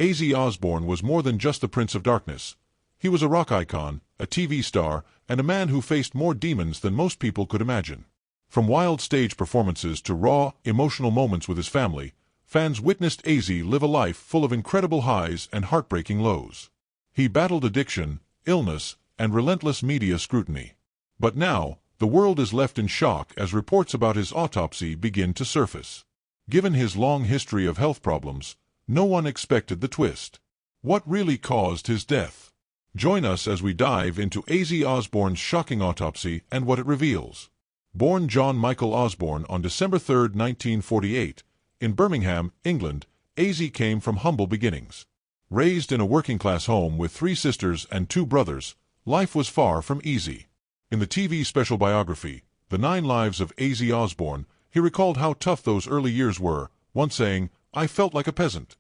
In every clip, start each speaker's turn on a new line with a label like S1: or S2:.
S1: Ozzy Osbourne was more than just the Prince of Darkness. He was a rock icon, a TV star, and a man who faced more demons than most people could imagine. From wild stage performances to raw, emotional moments with his family, fans witnessed Ozzy live a life full of incredible highs and heartbreaking lows. He battled addiction, illness, and relentless media scrutiny. But now, the world is left in shock as reports about his autopsy begin to surface. Given his long history of health problems, no one expected the twist. What really caused his death? Join us as we dive into Ozzy Osbourne's shocking autopsy and what it reveals. Born John Michael Osbourne on December 3, 1948, in Birmingham, England, Ozzy came from humble beginnings. Raised in a working-class home with 3 sisters and 2 brothers, life was far from easy. In the TV special biography, The 9 Lives of Ozzy Osbourne, he recalled how tough those early years were, once saying, "I felt like a peasant."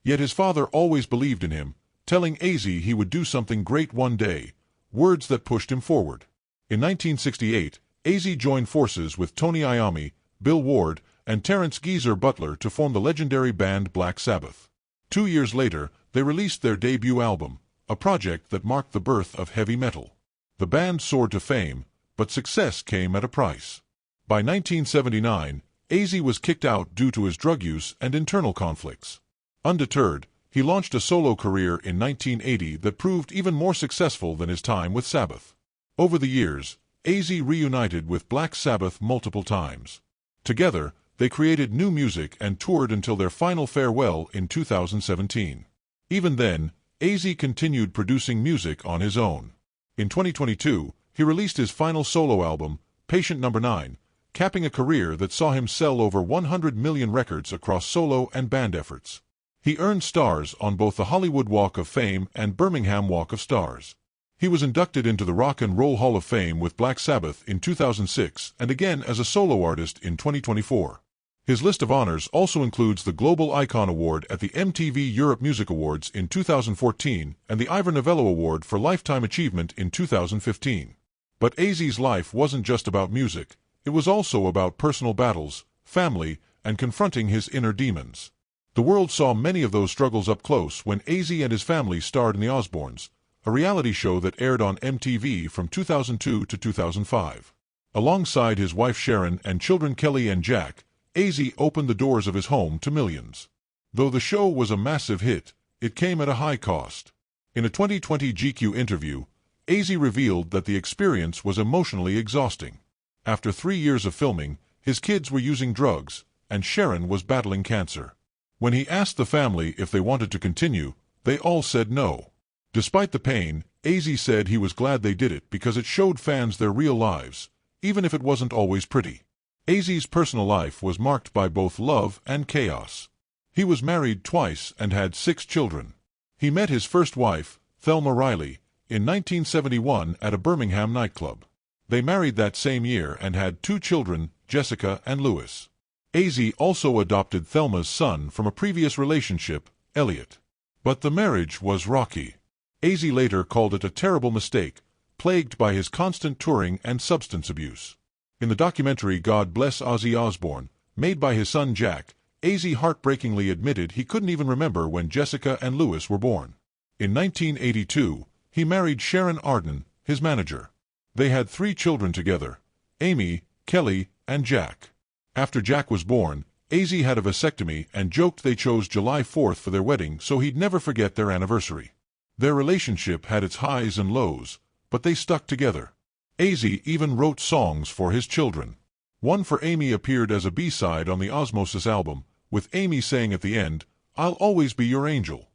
S1: Yet his father always believed in him, telling Ozzy he would do something great one day, words that pushed him forward. In 1968, Ozzy joined forces with Tony Iommi, Bill Ward, and Terence Geezer Butler to form the legendary band Black Sabbath. 2 years later, they released their debut album, a project that marked the birth of heavy metal. The band soared to fame, but success came at a price. By 1979, Ozzy was kicked out due to his drug use and internal conflicts. Undeterred, he launched a solo career in 1980 that proved even more successful than his time with Sabbath. Over the years, Ozzy reunited with Black Sabbath multiple times. Together, they created new music and toured until their final farewell in 2017. Even then, Ozzy continued producing music on his own. In 2022, he released his final solo album, Patient No. 9, capping a career that saw him sell over 100 million records across solo and band efforts. He earned stars on both the Hollywood Walk of Fame and Birmingham Walk of Stars. He was inducted into the Rock and Roll Hall of Fame with Black Sabbath in 2006 and again as a solo artist in 2024. His list of honors also includes the Global Icon Award at the MTV Europe Music Awards in 2014 and the Ivor Novello Award for Lifetime Achievement in 2015. But Ozzy's life wasn't just about music. It was also about personal battles, family, and confronting his inner demons. The world saw many of those struggles up close when Ozzy and his family starred in The Osbournes, a reality show that aired on MTV from 2002 to 2005. Alongside his wife Sharon and children Kelly and Jack, Ozzy opened the doors of his home to millions. Though the show was a massive hit, it came at a high cost. In a 2020 GQ interview, Ozzy revealed that the experience was emotionally exhausting. After 3 years of filming, his kids were using drugs, and Sharon was battling cancer. When he asked the family if they wanted to continue, they all said no. Despite the pain, Ozzy said he was glad they did it because it showed fans their real lives, even if it wasn't always pretty. Ozzy's personal life was marked by both love and chaos. He was married twice and had 6 children. He met his first wife, Thelma Riley, in 1971 at a Birmingham nightclub. They married that same year and had 2 children, Jessica and Louis. Ozzy also adopted Thelma's son from a previous relationship, Elliot. But the marriage was rocky. Ozzy later called it a terrible mistake, plagued by his constant touring and substance abuse. In the documentary God Bless Ozzy Osbourne, made by his son Jack, Ozzy heartbreakingly admitted he couldn't even remember when Jessica and Louis were born. In 1982, he married Sharon Arden, his manager. They had 3 children together, Amy, Kelly, and Jack. After Jack was born, Ozzy had a vasectomy and joked they chose July 4th for their wedding so he'd never forget their anniversary. Their relationship had its highs and lows, but they stuck together. Ozzy even wrote songs for his children. One for Amy appeared as a B-side on the Osmosis album, with Amy saying at the end, "I'll always be your angel."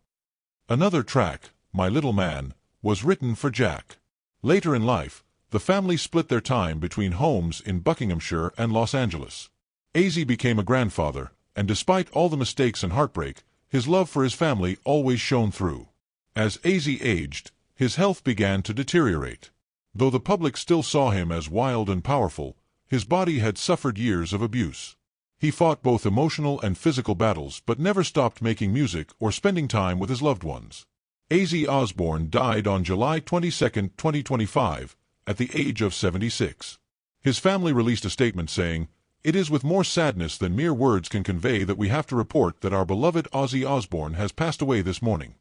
S1: Another track, My Little Man, was written for Jack. Later in life, the family split their time between homes in Buckinghamshire and Los Angeles. Ozzy became a grandfather, and despite all the mistakes and heartbreak, his love for his family always shone through. As Ozzy aged, his health began to deteriorate. Though the public still saw him as wild and powerful, his body had suffered years of abuse. He fought both emotional and physical battles but never stopped making music or spending time with his loved ones. Ozzy Osbourne died on July 22, 2025, at the age of 76. His family released a statement saying, It is with more sadness than mere words can convey that we have to report that our beloved Ozzy Osbourne has passed away this morning.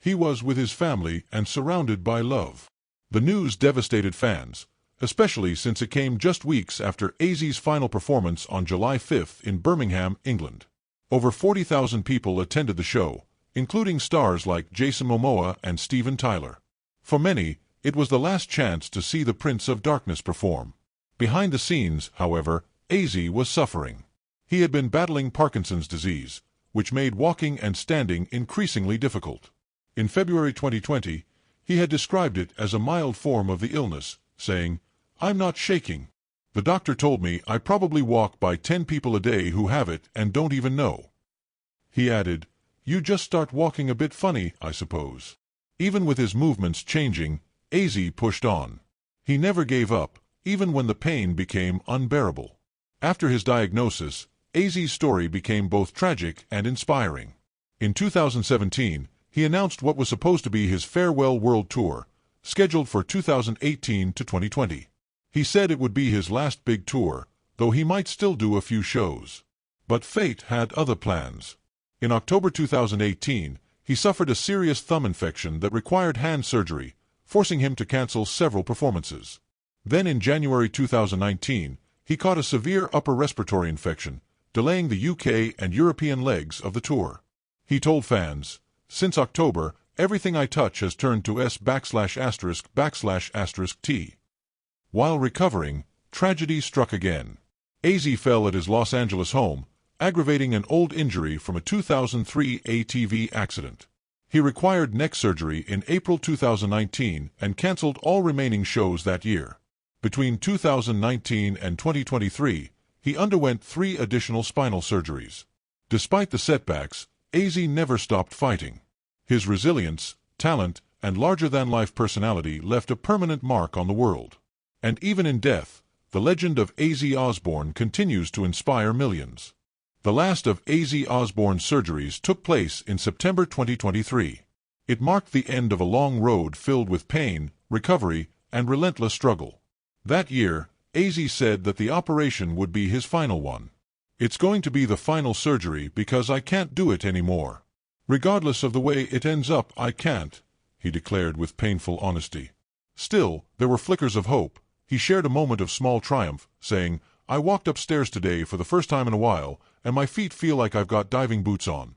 S1: He was with his family and surrounded by love. The news devastated fans, especially since it came just weeks after Ozzy's final performance on July 5th in Birmingham, England. Over 40,000 people attended the show, including stars like Jason Momoa and Steven Tyler. For many, it was the last chance to see the Prince of Darkness perform. Behind the scenes, however, Ozzy was suffering. He had been battling Parkinson's disease, which made walking and standing increasingly difficult. In February 2020, he had described it as a mild form of the illness, saying, "I'm not shaking. The doctor told me I probably walk by 10 people a day who have it and don't even know." He added, "You just start walking a bit funny, I suppose." Even with his movements changing, Ozzy pushed on. He never gave up, even when the pain became unbearable. After his diagnosis, Ozzy's story became both tragic and inspiring. In 2017, he announced what was supposed to be his farewell world tour, scheduled for 2018 to 2020. He said it would be his last big tour, though he might still do a few shows. But fate had other plans. In October 2018, he suffered a serious thumb infection that required hand surgery, forcing him to cancel several performances. Then in January 2019, he caught a severe upper respiratory infection, delaying the UK and European legs of the tour. He told fans, "Since October, everything I touch has turned to S/***T. While recovering, tragedy struck again. Ozzy fell at his Los Angeles home, aggravating an old injury from a 2003 ATV accident. He required neck surgery in April 2019 and canceled all remaining shows that year. Between 2019 and 2023, he underwent 3 additional spinal surgeries. Despite the setbacks, Ozzy never stopped fighting. His resilience, talent, and larger-than-life personality left a permanent mark on the world. And even in death, the legend of Ozzy Osbourne continues to inspire millions. The last of Ozzy Osbourne's surgeries took place in September 2023. It marked the end of a long road filled with pain, recovery, and relentless struggle. That year, Ozzy said that the operation would be his final one. "It's going to be the final surgery because I can't do it anymore. Regardless of the way it ends up, I can't," he declared with painful honesty. Still, there were flickers of hope. He shared a moment of small triumph, saying, "I walked upstairs today for the first time in a while, and my feet feel like I've got diving boots on."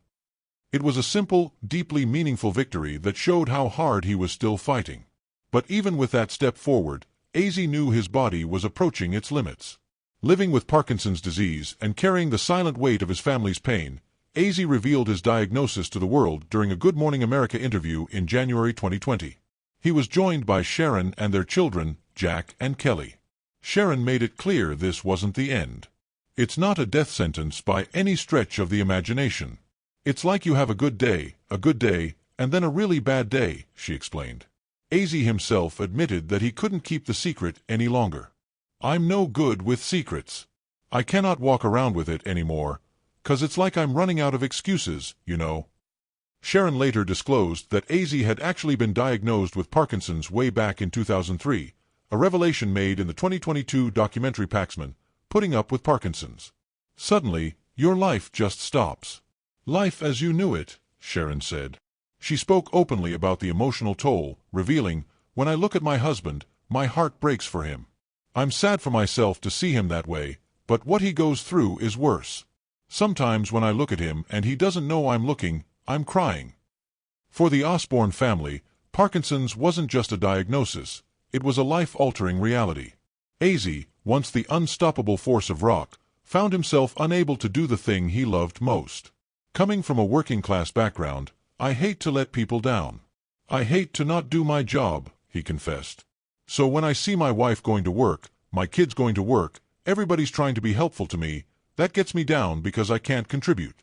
S1: It was a simple, deeply meaningful victory that showed how hard he was still fighting. But even with that step forward, Ozzy knew his body was approaching its limits. Living with Parkinson's disease and carrying the silent weight of his family's pain, Ozzy revealed his diagnosis to the world during a Good Morning America interview in January 2020. He was joined by Sharon and their children, Jack and Kelly. Sharon made it clear this wasn't the end. "It's not a death sentence by any stretch of the imagination. It's like you have a good day, and then a really bad day," she explained. Ozzy himself admitted that he couldn't keep the secret any longer. "I'm no good with secrets. I cannot walk around with it anymore, 'cause it's like I'm running out of excuses, you know." Sharon later disclosed that Ozzy had actually been diagnosed with Parkinson's way back in 2003, a revelation made in the 2022 documentary Paxman, Putting Up with Parkinson's. "Suddenly, your life just stops. Life as you knew it," Sharon said. She spoke openly about the emotional toll, revealing, "When I look at my husband, my heart breaks for him. I'm sad for myself to see him that way, but what he goes through is worse. Sometimes when I look at him and he doesn't know I'm looking, I'm crying." For the Osbourne family, Parkinson's wasn't just a diagnosis, it was a life-altering reality. Ozzy, once the unstoppable force of rock, found himself unable to do the thing he loved most. "Coming from a working-class background, I hate to let people down. I hate to not do my job," he confessed. "So when I see my wife going to work, my kids going to work, everybody's trying to be helpful to me, that gets me down because I can't contribute."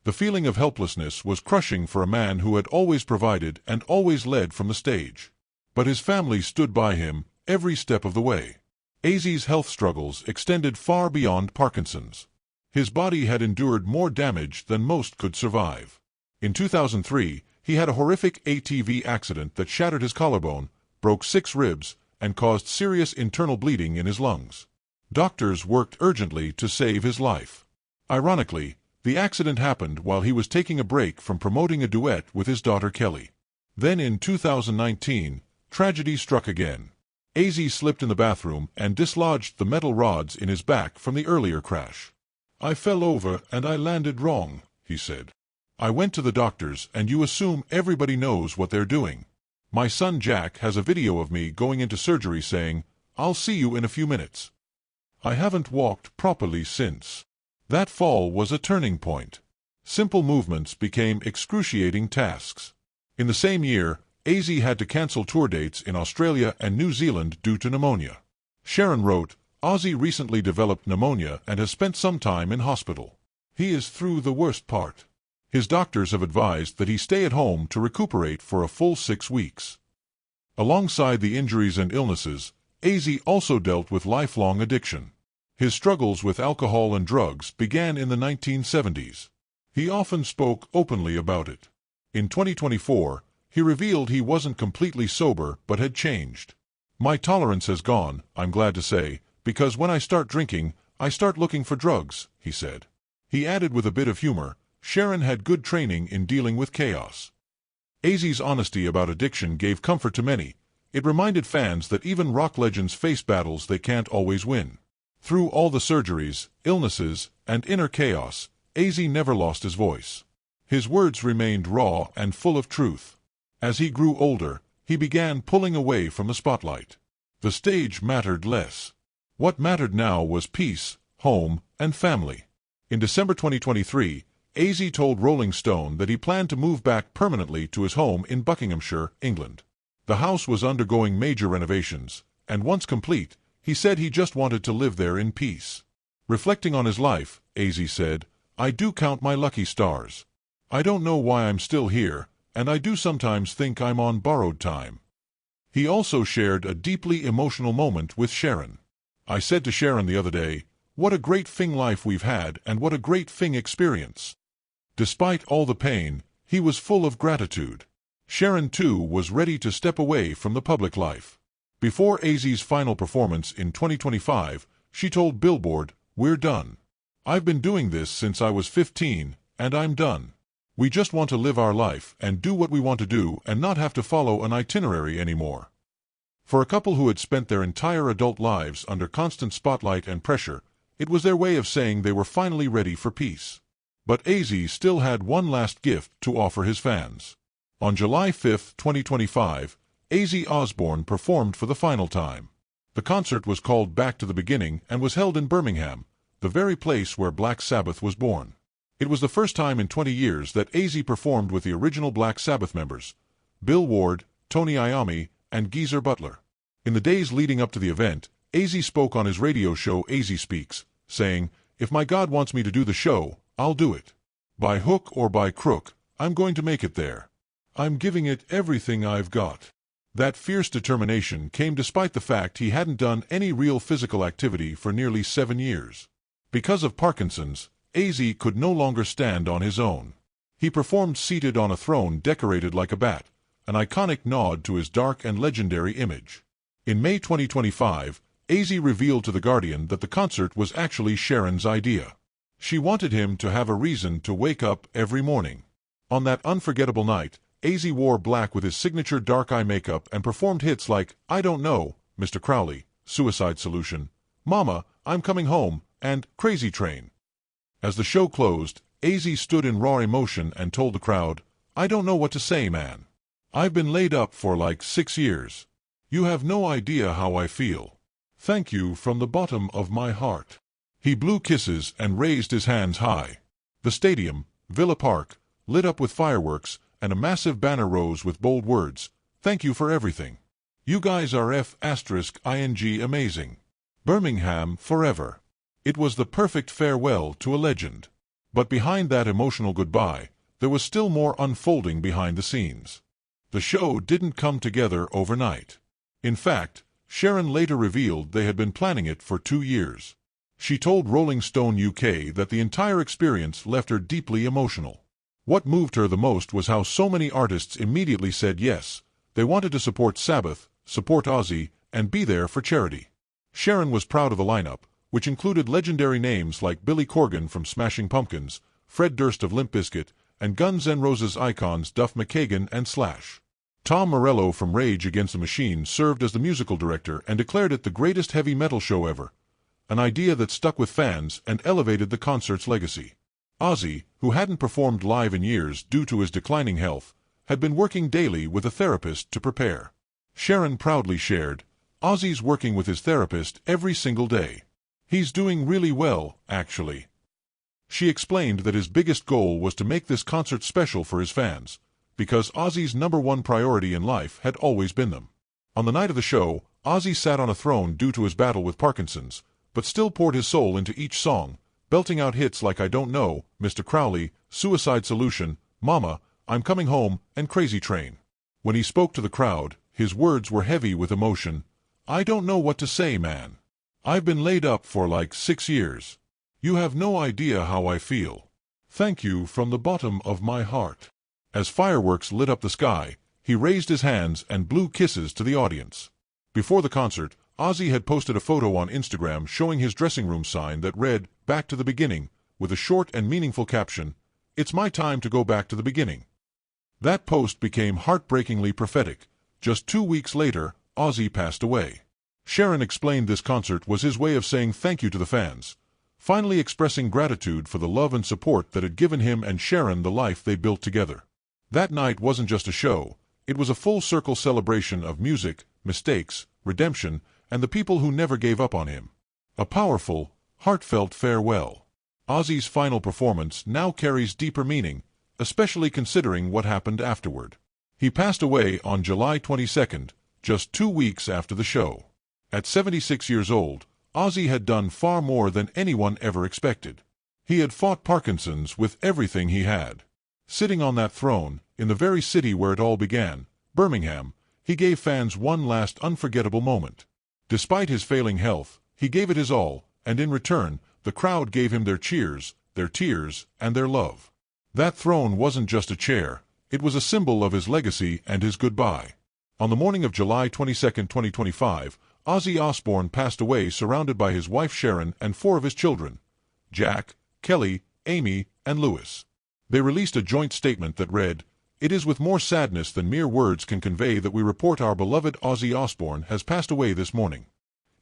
S1: The feeling of helplessness was crushing for a man who had always provided and always led from the stage. But his family stood by him every step of the way. Ozzy's health struggles extended far beyond Parkinson's. His body had endured more damage than most could survive. In 2003, he had a horrific ATV accident that shattered his collarbone, broke 6 ribs, and caused serious internal bleeding in his lungs. Doctors worked urgently to save his life. Ironically, the accident happened while he was taking a break from promoting a duet with his daughter Kelly. Then in 2019, tragedy struck again. Ozzy slipped in the bathroom and dislodged the metal rods in his back from the earlier crash. "I fell over and I landed wrong," he said. "I went to the doctors and you assume everybody knows what they're doing. My son Jack has a video of me going into surgery saying, 'I'll see you in a few minutes.' I haven't walked properly since." That fall was a turning point. Simple movements became excruciating tasks. In the same year, Ozzy had to cancel tour dates in Australia and New Zealand due to pneumonia. Sharon wrote, "Ozzy recently developed pneumonia and has spent some time in hospital. He is through the worst part. His doctors have advised that he stay at home to recuperate for a full 6 weeks." Alongside the injuries and illnesses, Ozzy also dealt with lifelong addiction. His struggles with alcohol and drugs began in the 1970s. He often spoke openly about it. In 2024, he revealed he wasn't completely sober but had changed. "My tolerance has gone, I'm glad to say, because when I start drinking, I start looking for drugs," he said. He added with a bit of humor, "Sharon had good training in dealing with chaos." Ozzy's honesty about addiction gave comfort to many. It reminded fans that even rock legends face battles they can't always win. Through all the surgeries, illnesses, and inner chaos, Ozzy never lost his voice. His words remained raw and full of truth. As he grew older, he began pulling away from the spotlight. The stage mattered less. What mattered now was peace, home, and family. In December 2023, Ozzy told Rolling Stone that he planned to move back permanently to his home in Buckinghamshire, England. The house was undergoing major renovations, and once complete, he said he just wanted to live there in peace. Reflecting on his life, Ozzy said, "I do count my lucky stars. I don't know why I'm still here, and I do sometimes think I'm on borrowed time." He also shared a deeply emotional moment with Sharon. "I said to Sharon the other day, 'What a great thing life we've had and what a great thing experience.'" Despite all the pain, he was full of gratitude. Sharon, too, was ready to step away from the public life. Before Ozzy's final performance in 2025, she told Billboard, "We're done. I've been doing this since I was 15, and I'm done. We just want to live our life and do what we want to do and not have to follow an itinerary anymore." For a couple who had spent their entire adult lives under constant spotlight and pressure, it was their way of saying they were finally ready for peace. But Ozzy still had one last gift to offer his fans. On July 5, 2025, Ozzy Osbourne performed for the final time. The concert was called Back to the Beginning and was held in Birmingham, the very place where Black Sabbath was born. It was the first time in 20 years that Ozzy performed with the original Black Sabbath members, Bill Ward, Tony Iommi, and Geezer Butler. In the days leading up to the event, Ozzy spoke on his radio show Ozzy Speaks, saying, "If my God wants me to do the show, I'll do it. By hook or by crook, I'm going to make it there. I'm giving it everything I've got." That fierce determination came despite the fact he hadn't done any real physical activity for nearly 7 years. Because of Parkinson's, Ozzy could no longer stand on his own. He performed seated on a throne decorated like a bat, an iconic nod to his dark and legendary image. In May 2025, Ozzy revealed to The Guardian that the concert was actually Sharon's idea. She wanted him to have a reason to wake up every morning. On that unforgettable night, Ozzy wore black with his signature dark eye makeup and performed hits like "I Don't Know," "Mr. Crowley," "Suicide Solution," "Mama, I'm Coming Home," and "Crazy Train." As the show closed, Ozzy stood in raw emotion and told the crowd, "I don't know what to say, man. I've been laid up for like 6 years. You have no idea how I feel. Thank you from the bottom of my heart." He blew kisses and raised his hands high. The stadium, Villa Park, lit up with fireworks, and a massive banner rose with bold words, "Thank you for everything. You guys are *ing amazing. Birmingham forever." It was the perfect farewell to a legend. But behind that emotional goodbye, there was still more unfolding behind the scenes. The show didn't come together overnight. In fact, Sharon later revealed they had been planning it for 2 years. She told Rolling Stone UK that the entire experience left her deeply emotional. What moved her the most was how so many artists immediately said yes. They wanted to support Sabbath, support Ozzy, and be there for charity. Sharon was proud of the lineup, which included legendary names like Billy Corgan from Smashing Pumpkins, Fred Durst of Limp Bizkit, and Guns N' Roses icons Duff McKagan and Slash. Tom Morello from Rage Against the Machine served as the musical director and declared it the greatest heavy metal show ever, an idea that stuck with fans and elevated the concert's legacy. Ozzy, who hadn't performed live in years due to his declining health, had been working daily with a therapist to prepare. Sharon proudly shared, "Ozzy's working with his therapist every single day. He's doing really well, actually." She explained that his biggest goal was to make this concert special for his fans, because Ozzy's #1 priority in life had always been them. On the night of the show, Ozzy sat on a throne due to his battle with Parkinson's, but still poured his soul into each song, belting out hits like I Don't Know, Mr. Crowley, Suicide Solution, Mama, I'm Coming Home, and Crazy Train. When he spoke to the crowd, his words were heavy with emotion. "I don't know what to say, man. I've been laid up for like 6 years. You have no idea how I feel. Thank you from the bottom of my heart." As fireworks lit up the sky, he raised his hands and blew kisses to the audience. Before the concert, Ozzy had posted a photo on Instagram showing his dressing room sign that read, "Back to the Beginning," with a short and meaningful caption, "It's my time to go back to the beginning." That post became heartbreakingly prophetic. Just 2 weeks later, Ozzy passed away. Sharon explained this concert was his way of saying thank you to the fans, finally expressing gratitude for the love and support that had given him and Sharon the life they built together. That night wasn't just a show, it was a full-circle celebration of music, mistakes, redemption, and the people who never gave up on him. A powerful, heartfelt farewell. Ozzy's final performance now carries deeper meaning, especially considering what happened afterward. He passed away on July 22nd, just 2 weeks after the show. At 76 years old, Ozzy had done far more than anyone ever expected. He had fought Parkinson's with everything he had. Sitting on that throne, in the very city where it all began, Birmingham, he gave fans one last unforgettable moment. Despite his failing health, he gave it his all, and in return, the crowd gave him their cheers, their tears, and their love. That throne wasn't just a chair, it was a symbol of his legacy and his goodbye. On the morning of July 22, 2025, Ozzy Osbourne passed away surrounded by his wife Sharon and 4 of his children, Jack, Kelly, Amy, and Louis. They released a joint statement that read, "It is with more sadness than mere words can convey that we report our beloved Ozzy Osbourne has passed away this morning.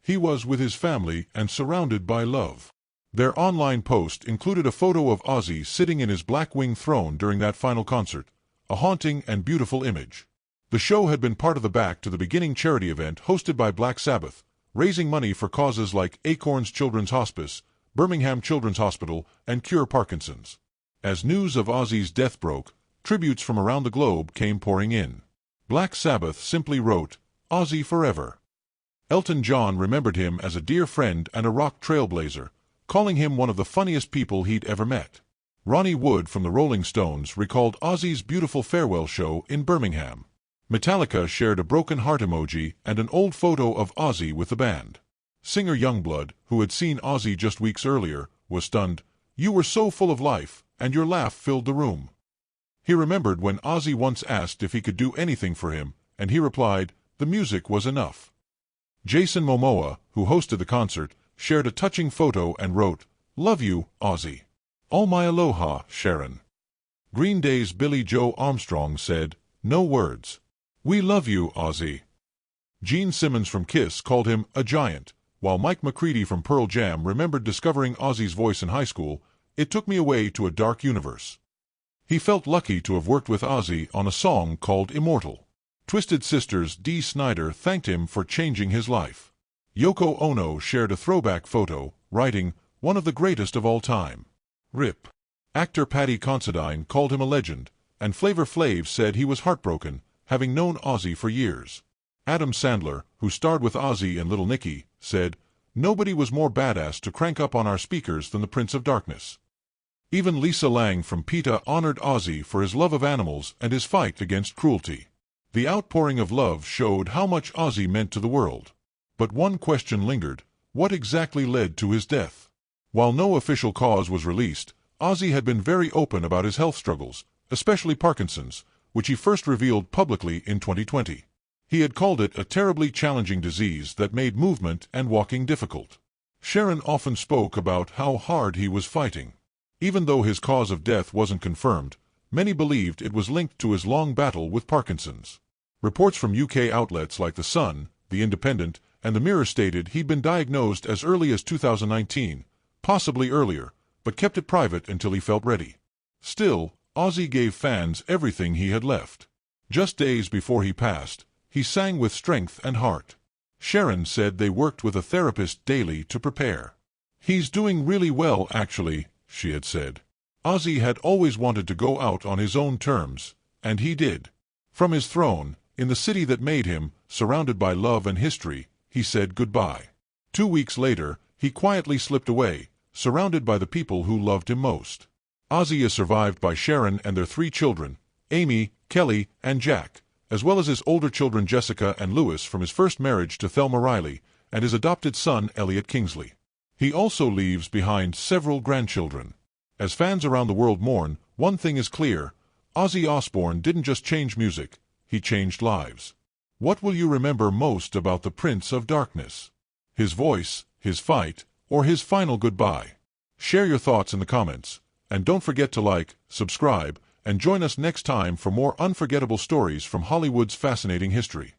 S1: He was with his family and surrounded by love." Their online post included a photo of Ozzy sitting in his black-winged throne during that final concert, a haunting and beautiful image. The show had been part of the Back to the Beginning charity event hosted by Black Sabbath, raising money for causes like Acorns Children's Hospice, Birmingham Children's Hospital, and Cure Parkinson's. As news of Ozzy's death broke, tributes from around the globe came pouring in. Black Sabbath simply wrote, "Ozzy forever." Elton John remembered him as a dear friend and a rock trailblazer, calling him one of the funniest people he'd ever met. Ronnie Wood from the Rolling Stones recalled Ozzy's beautiful farewell show in Birmingham. Metallica shared a broken heart emoji and an old photo of Ozzy with the band. Singer Youngblood, who had seen Ozzy just weeks earlier, was stunned. "You were so full of life, and your laugh filled the room." He remembered when Ozzy once asked if he could do anything for him, and he replied, "The music was enough." Jason Momoa, who hosted the concert, shared a touching photo and wrote, "Love you, Ozzy. All my aloha, Sharon." Green Day's Billy Joe Armstrong said, "No words. We love you, Ozzy." Gene Simmons from Kiss called him a giant, while Mike McCready from Pearl Jam remembered discovering Ozzy's voice in high school. "It took me away to a dark universe." He felt lucky to have worked with Ozzy on a song called Immortal. Twisted Sister's Dee Snider thanked him for changing his life. Yoko Ono shared a throwback photo, writing, "One of the greatest of all time. RIP." Actor Paddy Considine called him a legend, and Flavor Flav said he was heartbroken, having known Ozzy for years. Adam Sandler, who starred with Ozzy in Little Nicky, said, "Nobody was more badass to crank up on our speakers than the Prince of Darkness." Even Lisa Lang from PETA honored Ozzy for his love of animals and his fight against cruelty. The outpouring of love showed how much Ozzy meant to the world. But one question lingered: what exactly led to his death? While no official cause was released, Ozzy had been very open about his health struggles, especially Parkinson's, which he first revealed publicly in 2020. He had called it a terribly challenging disease that made movement and walking difficult. Sharon often spoke about how hard he was fighting. Even though his cause of death wasn't confirmed, many believed it was linked to his long battle with Parkinson's. Reports from UK outlets like The Sun, The Independent, and The Mirror stated he'd been diagnosed as early as 2019, possibly earlier, but kept it private until he felt ready. Still, Ozzy gave fans everything he had left. Just days before he passed, he sang with strength and heart. Sharon said they worked with a therapist daily to prepare. "He's doing really well, actually," she had said. Ozzy had always wanted to go out on his own terms, and he did. From his throne, in the city that made him, surrounded by love and history, he said goodbye. 2 weeks later, he quietly slipped away, surrounded by the people who loved him most. Ozzy is survived by Sharon and their 3 children, Amy, Kelly, and Jack, as well as his older children Jessica and Lewis from his first marriage to Thelma Riley, and his adopted son Elliot Kingsley. He also leaves behind several grandchildren. As fans around the world mourn, one thing is clear: Ozzy Osbourne didn't just change music, he changed lives. What will you remember most about the Prince of Darkness? His voice, his fight, or his final goodbye? Share your thoughts in the comments, and don't forget to like, subscribe, and join us next time for more unforgettable stories from Hollywood's fascinating history.